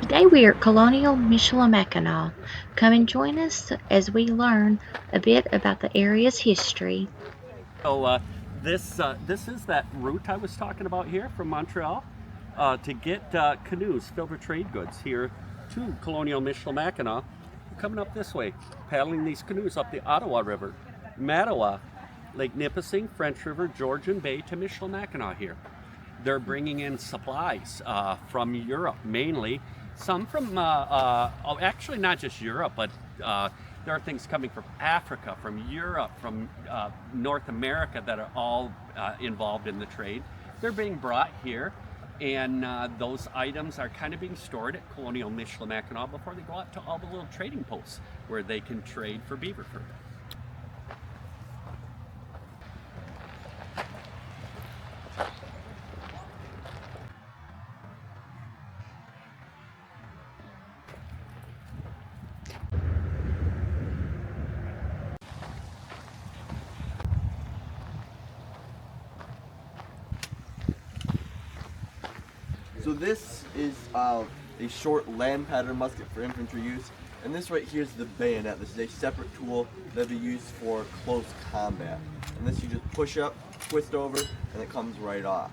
Today we are at Colonial Michilimackinac. Come and join us as we learn a bit about the area's history. So this is that route I was talking about here from Montreal to get canoes filled with trade goods here to Colonial Michilimackinac. Coming up this way, paddling these canoes up the Ottawa River, Mattawa, Lake Nipissing, French River, Georgian Bay to Michilimackinac here. They're bringing in supplies from Europe mainly, some from, actually not just Europe, but there are things coming from Africa, from Europe, from North America that are all involved in the trade. They're being brought here, and those items are kind of being stored at Colonial Michilimackinac before they go out to all the little trading posts where they can trade for beaver fur. So this is a short land pattern musket for infantry use, and this right here is the bayonet. This is a separate tool that we use for close combat. And this you just push up, twist over, and it comes right off.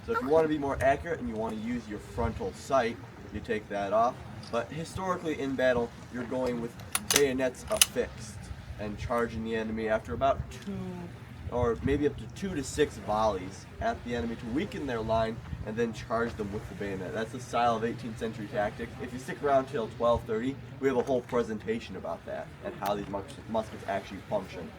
So if you want to be more accurate and you want to use your frontal sight, you take that off. But historically in battle, you're going with bayonets affixed and charging the enemy after about 2 or maybe up to 2 to 6 volleys at the enemy to weaken their line and then charge them with the bayonet. That's the style of 18th century tactics. If you stick around till 12:30, we have a whole presentation about that and how these muskets actually function.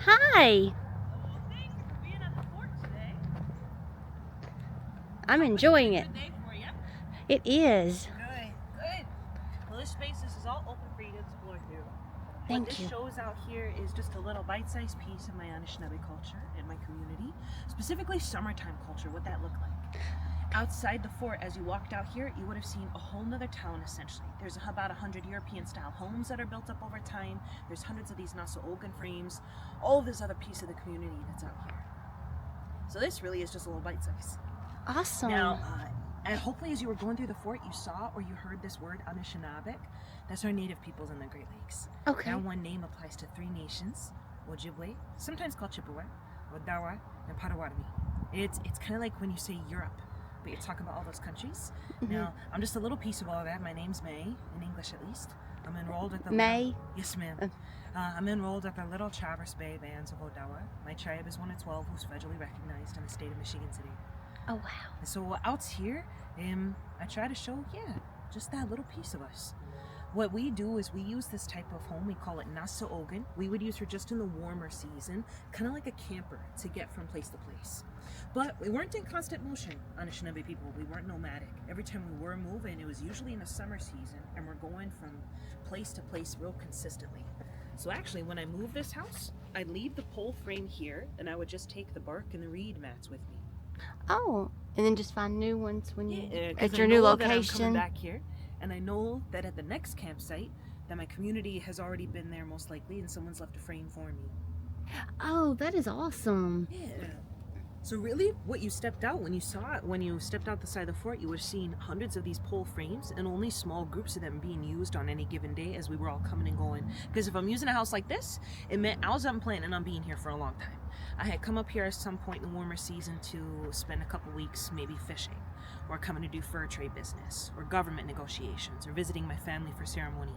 Hi! I'm enjoying it. Good day for you. It is. Good, good. Well, this space is all open for you to explore through. Thank What you. this shows out here is just a little bite-sized piece of my Anishinaabe culture and my community, specifically summertime culture, what that looked like. Outside the fort, as you walked out here, you would have seen a whole nother town, essentially. There's about 100 European-style homes that are built up over time. There's hundreds of these Nassau-Ogun frames, all of this other piece of the community that's out here. So this really is just a little bite-size. Awesome. Now, and hopefully as you were going through the fort, you saw or you heard this word Anishinaabe. That's our native peoples in the Great Lakes. Okay. Now one name applies to 3 nations, Ojibwe, sometimes called Chippewa, Odawa, and Potawatomi. It's kind of like when you say Europe, but you're talking about all those countries. Now, I'm just a little piece of all of that. My name's May, in English at least. I'm enrolled at the May? Yes, ma'am. I'm enrolled at the Little Traverse Bay Bands of Odawa. My tribe is one of 12 who's federally recognized in the state of Michigan City. Oh, wow. And so out here, I try to show, just that little piece of us. What we do is we use this type of home, we call it Nassau-Ogun. We would use her just in the warmer season, kind of like a camper to get from place to place. But we weren't in constant motion, Anishinaabe people. We weren't nomadic. Every time we were moving, it was usually in the summer season, and we're going from place to place real consistently. So actually, when I moved this house, I'd leave the pole frame here, and I would just take the bark and the reed mats with me. Oh, and then just find new ones when you at 'Cause your I new know that I'm coming location. back here, and I know that at the next campsite that my community has already been there most likely, and someone's left a frame for me. Oh, that is awesome. Yeah. So really, what you stepped out when you saw it, when you stepped out the side of the fort, you would have seen hundreds of these pole frames and only small groups of them being used on any given day as we were all coming and going. Because if I'm using a house like this, it meant I wasn't planning on being here for a long time. I had come up here at some point in the warmer season to spend a couple weeks maybe fishing or coming to do fur trade business, or government negotiations, or visiting my family for ceremony.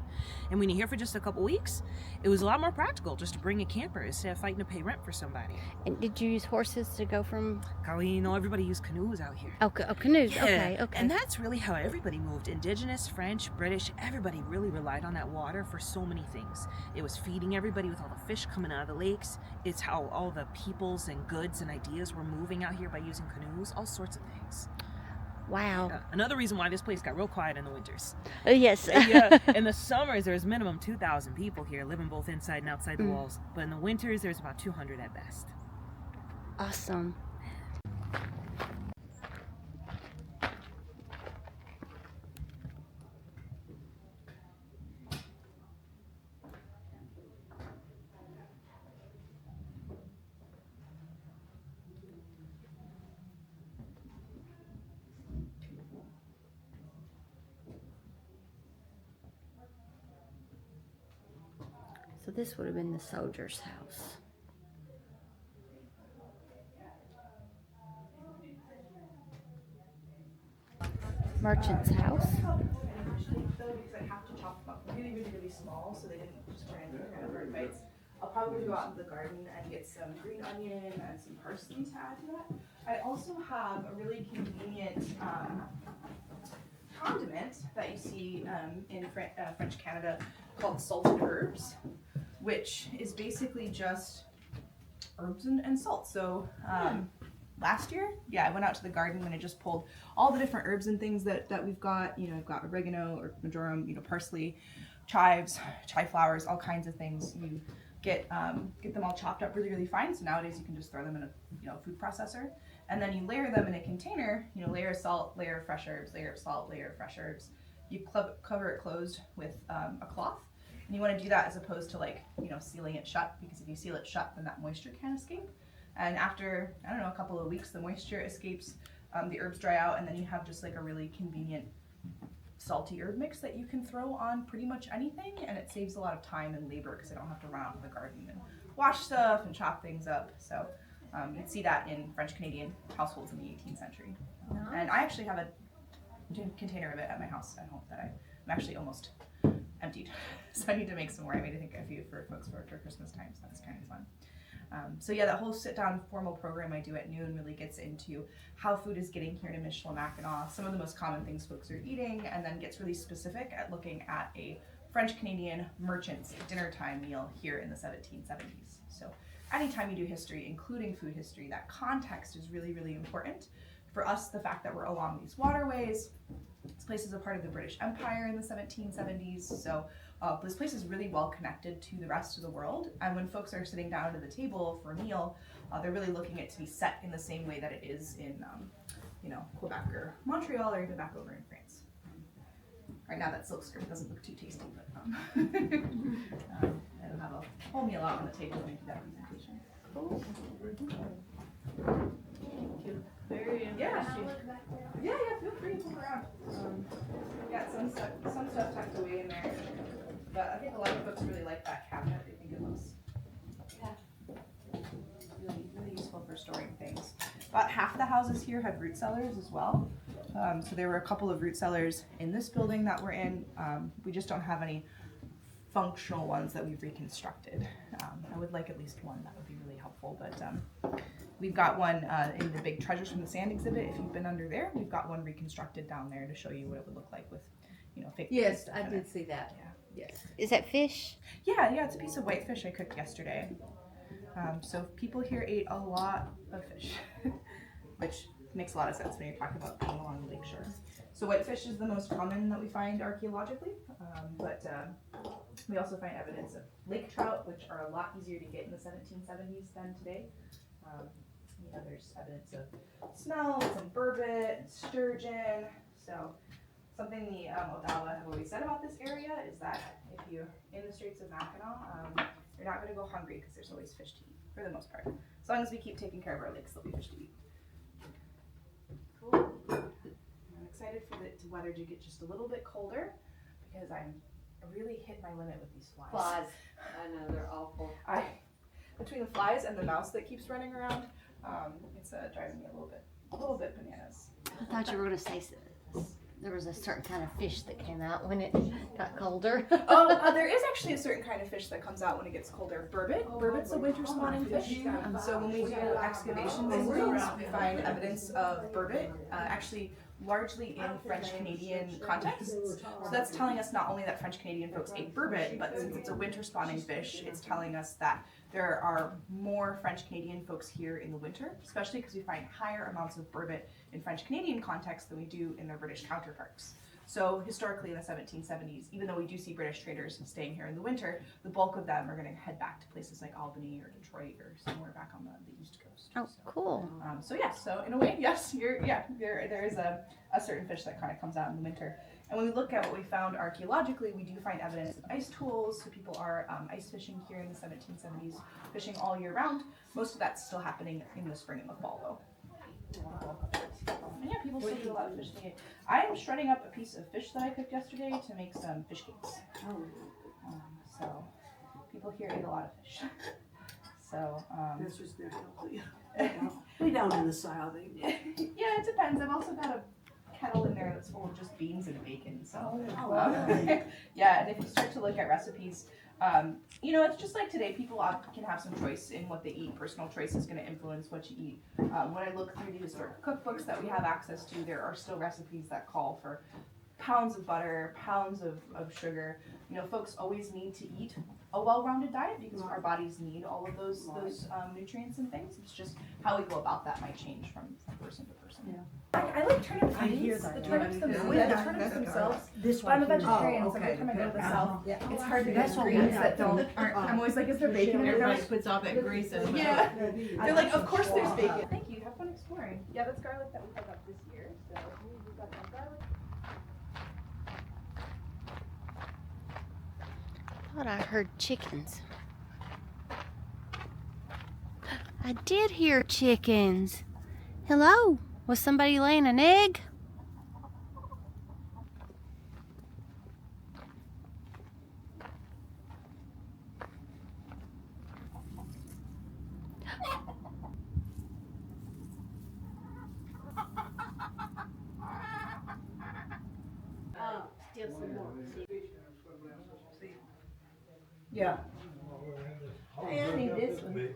And when you're here for just a couple weeks, it was a lot more practical just to bring a camper instead of fighting to pay rent for somebody. And did you use horses to go from? Golly, you know, everybody used canoes out here. Oh, canoes. Yeah, Okay. and that's really how everybody moved. Indigenous, French, British, everybody really relied on that water for so many things. It was feeding everybody with all the fish coming out of the lakes. It's how all the peoples and goods and ideas were moving out here by using canoes, all sorts of things. Wow. Another reason why this place got real quiet in the winters. Yes. Yeah, in the summers, there's minimum 2,000 people here living both inside and outside the walls. But in the winters, there's about 200 at best. Awesome. So this would have been the soldier's house. Merchant's house. Because I have to chop them up really small so they didn't just turn into kind of bird bites. I'll probably go out into the garden and get some green onion and some parsley to add to that. I also have a really convenient condiment that you see in French Canada called salted herbs, which is basically just herbs and salt. So last year, I went out to the garden and I just pulled all the different herbs and things that we've got. You know, I've got oregano or marjoram, parsley, chives, chive flowers, all kinds of things. You get them all chopped up really fine. So nowadays you can just throw them in a food processor, and then you layer them in a container. Layer of salt, layer of fresh herbs, layer of salt, layer of fresh herbs. You cover it closed with a cloth. And you want to do that as opposed to sealing it shut, because if you seal it shut, then that moisture can escape. And after, a couple of weeks, the moisture escapes, the herbs dry out, and then you have just like a really convenient salty herb mix that you can throw on pretty much anything, and it saves a lot of time and labor because I don't have to run out to the garden and wash stuff and chop things up. So you'd see that in French Canadian households in the 18th century. And I actually have a container of it at my house at home that I'm actually almost emptied. So I need to make some more. I made, I think, a few for folks for Christmas time, so that's kind of fun. So yeah, that whole sit-down formal program I do at noon really gets into how food is getting here to Michilimackinac, some of the most common things folks are eating, and then gets really specific at looking at a French-Canadian merchant's dinner time meal here in the 1770s. So anytime you do history, including food history, that context is really important. For us, the fact that we're along these waterways, this place is a part of the British Empire in the 1770s, so this place is really well connected to the rest of the world, and when folks are sitting down to the table for a meal, they're really looking at it to be set in the same way that it is in Quebec or Montreal, or even back over in France. Right now that silk skirt doesn't look too tasty, but I'll have a whole meal out on the table when I do that presentation. Cool. Very interesting. Yeah, feel free to look around. Got some stuff tucked away in there, but I think a lot of folks really like that cabinet. They think it looks really useful for storing things. About half the houses here have root cellars as well. So there were a couple of root cellars in this building that we're in. We just don't have any functional ones that we've reconstructed. I would like at least one. That would be really helpful, but we've got one in the big Treasures from the Sand exhibit. If you've been under there, we've got one reconstructed down there to show you what it would look like with, fake. Yes, I did see that. Yeah. Yes. Is that fish? Yeah, it's a piece of whitefish I cooked yesterday. So people here ate a lot of fish, which makes a lot of sense when you're talking about being along the lakeshore. So whitefish is the most common that we find archaeologically, but we also find evidence of lake trout, which are a lot easier to get in the 1770s than today. There's evidence of smells and burbot and sturgeon. So something the Odawa have always said about this area is that if you're in the Straits of Mackinac, you're not going to go hungry because there's always fish to eat, for the most part. As long as we keep taking care of our lakes, there'll be fish to eat. Cool. I'm excited for the weather to get just a little bit colder because I really hit my limit with these flies. Flies. I know, they're awful. Between the flies and the mouse that keeps running around, it's driving me a little bit bananas. I thought you were going to say there was a certain kind of fish that came out when it got colder. There is actually a certain kind of fish that comes out when it gets colder. Burbot. Burbot's a winter spawning fish. So when we do excavations in ruins, we find evidence of burbot, actually largely in French-Canadian contexts. So that's telling us not only that French-Canadian folks ate burbot, but since it's a winter spawning fish, it's telling us that there are more French-Canadian folks here in the winter, especially because we find higher amounts of burbot in French-Canadian context than we do in their British counterparts. So historically in the 1770s, even though we do see British traders staying here in the winter, the bulk of them are going to head back to places like Albany or Detroit or somewhere back on the East Coast. Oh, cool. So yes, so in a way, yes, there is a certain fish that kind of comes out in the winter. And when we look at what we found archaeologically, we do find evidence of ice tools. So people are ice fishing here in the 1770s, fishing all year round. Most of that's still happening in the spring and the fall, though. And yeah, people still do a lot of fishing. I am shredding up a piece of fish that I cooked yesterday to make some fish cakes. So people here eat a lot of fish. So That's just their healthy. We down in the south. yeah, it depends. I've also got a kettle in there that's full of just beans and bacon. So yeah, and if you start to look at recipes, it's just like today, people can have some choice in what they eat. Personal choice is going to influence what you eat. When I look through the historic cookbooks that we have access to, there are still recipes that call for pounds of butter, pounds of sugar. Folks always need to eat a well-rounded diet because our bodies need all of those nutrients and things. It's just how we go about that might change from person to person. Yeah. I like turnip I hear beans. that. The turnips themselves. Yeah. The turnips themselves. This But I'm a one here. vegetarian, Oh, so okay. every time I go to the south, it's hard to That's get what we greens got. that aren't. I'm always like, is there bacon in your Everybody house? puts all that grease in. Yeah. They're like, of course there's bacon. Thank you. Have fun exploring. Yeah, that's garlic that we dug up this year. So we've got some garlic. Thought I heard chickens. I did hear chickens. Hello? Was somebody laying an egg? Still some more. Yeah. Hey, I need this one.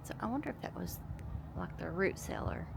So I wonder if that was like the root cellar.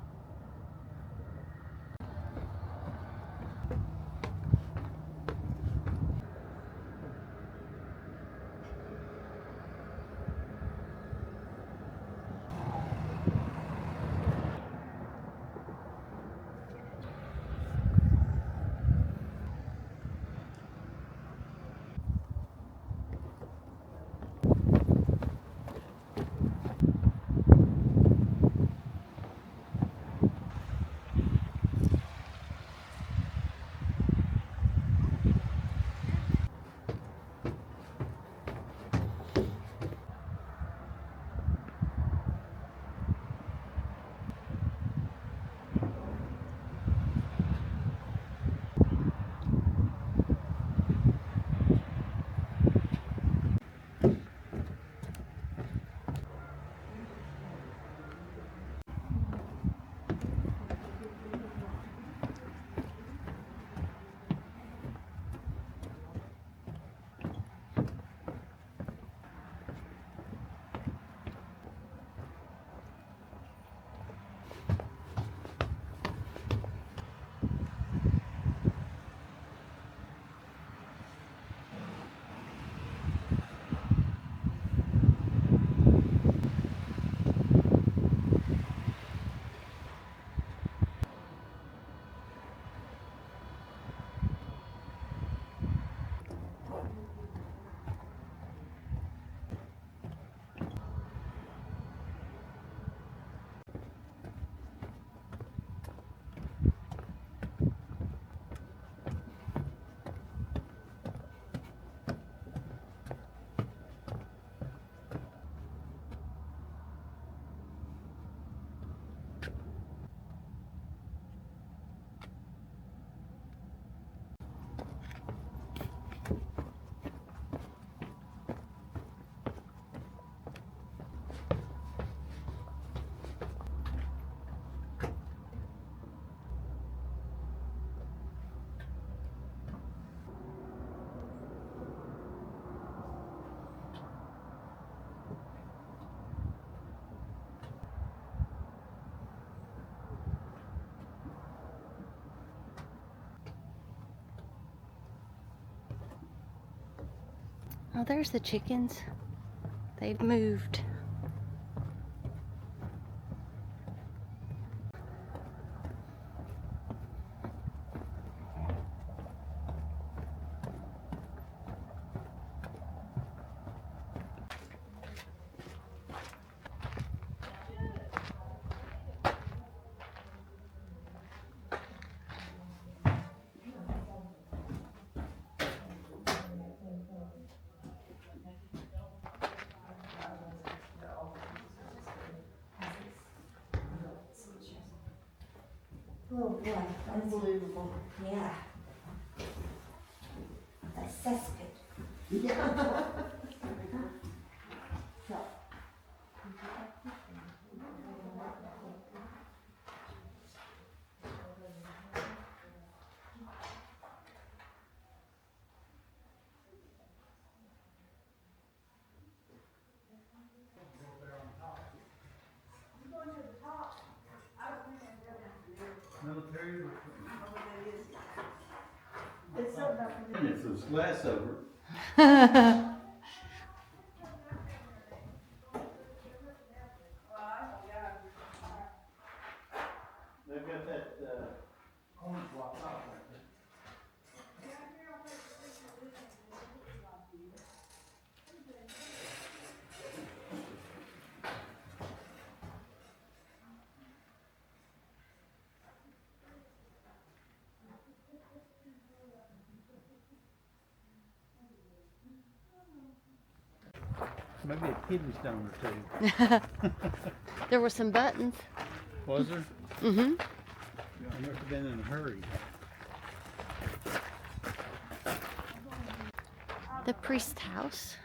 Oh, there's the chickens. They've moved. Oh boy, unbelievable. Yeah. That's cesspit. Yeah. So. If there's glass over. They've got that, corn blocked off right there. Maybe a kid was down there too. There were some buttons. Was there? Mm-hmm. I must have been in a hurry. The priest's house.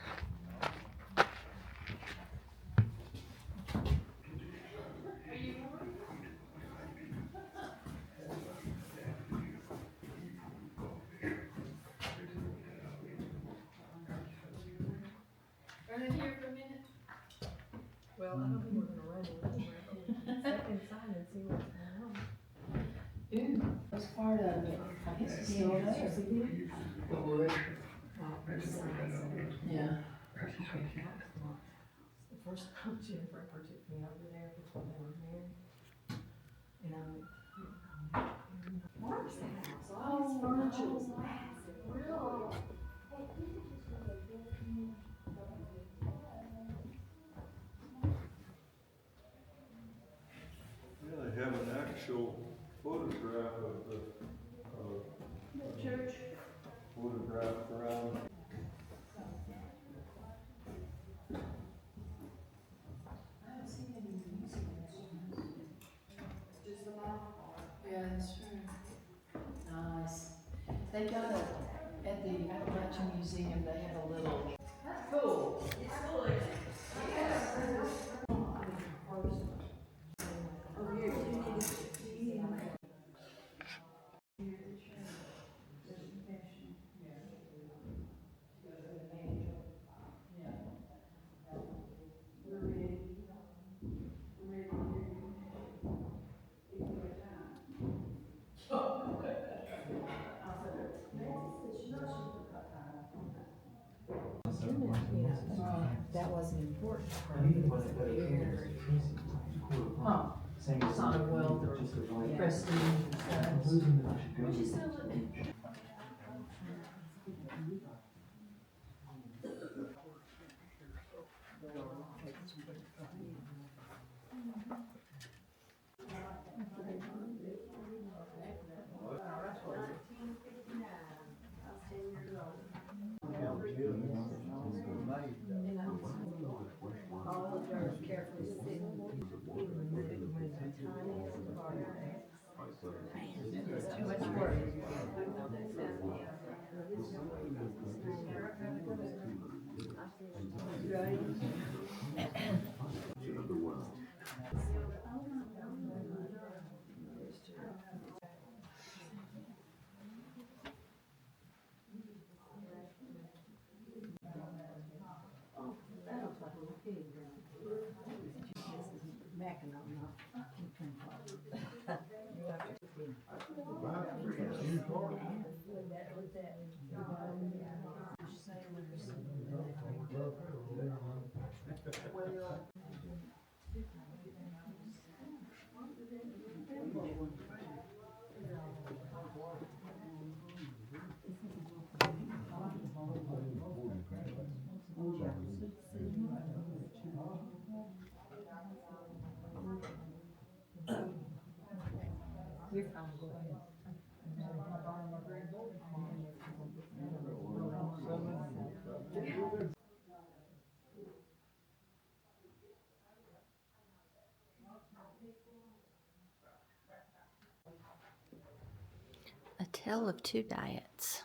Well, I don't think we're gonna run anywhere, but step inside and see what's going on. Ooh, that's part of it. I guess it's still there. The wood. Yeah. The first time Jennifer ever took me over there before they were married. And I went, Mark's house, all his furniture was massive, really. Yeah, they have an actual photograph of the, Church. photograph around. Yeah, that's true. Nice. They got a, at the Appalachian Museum, they have a little. That's cool. It's cool. Oh, here, you need to. That wasn't important. Huh. Sign of wealth or prestige and status. Which is still living. All of yours carefully sealed. It's too much work. Mackinaw, not. A Tale of Two Diets.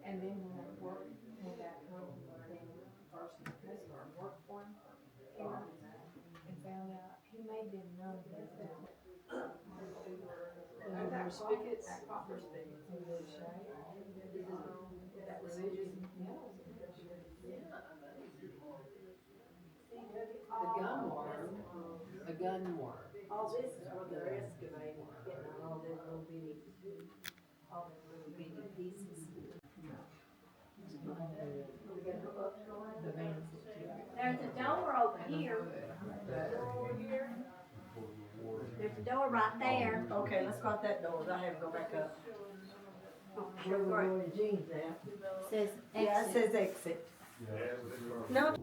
And then when I worked, went back home, then first my cousin worked for him here and found out he made them numbers. That was spigots? That copper spigots. In good shape. That was religious. The gun worm, a gun worm. All this is what they're excavating, getting out all them little bitty pieces. There's a door over here. There's a door right there. Okay, let's go out that door. I have to go back up. Where were your jeans at? Says Yeah, it exit. says exit. No.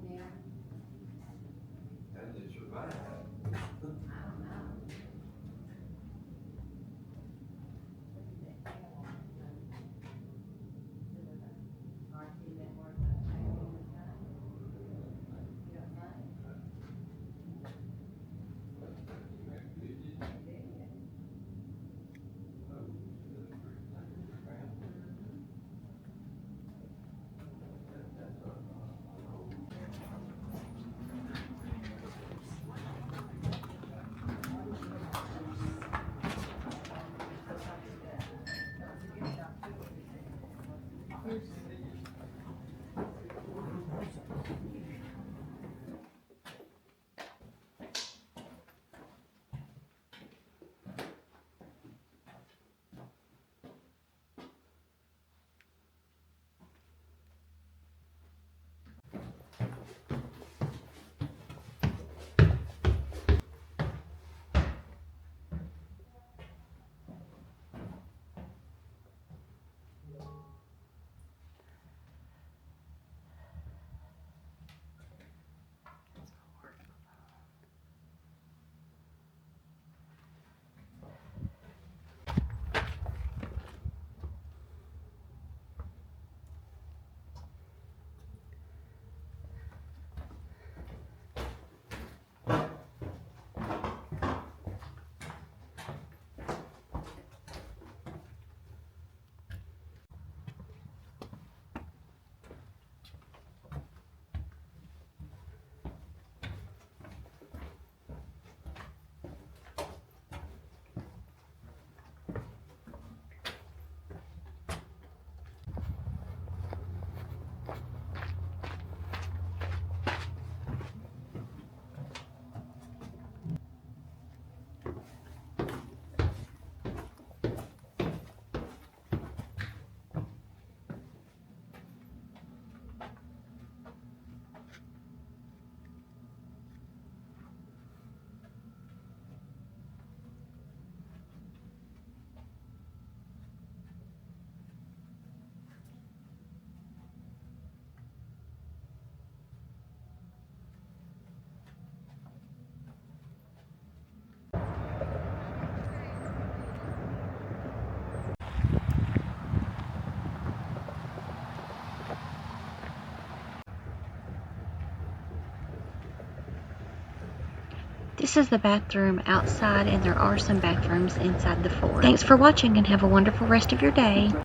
This is the bathroom outside, and there are some bathrooms inside the fort. Thanks for watching and have a wonderful rest of your day.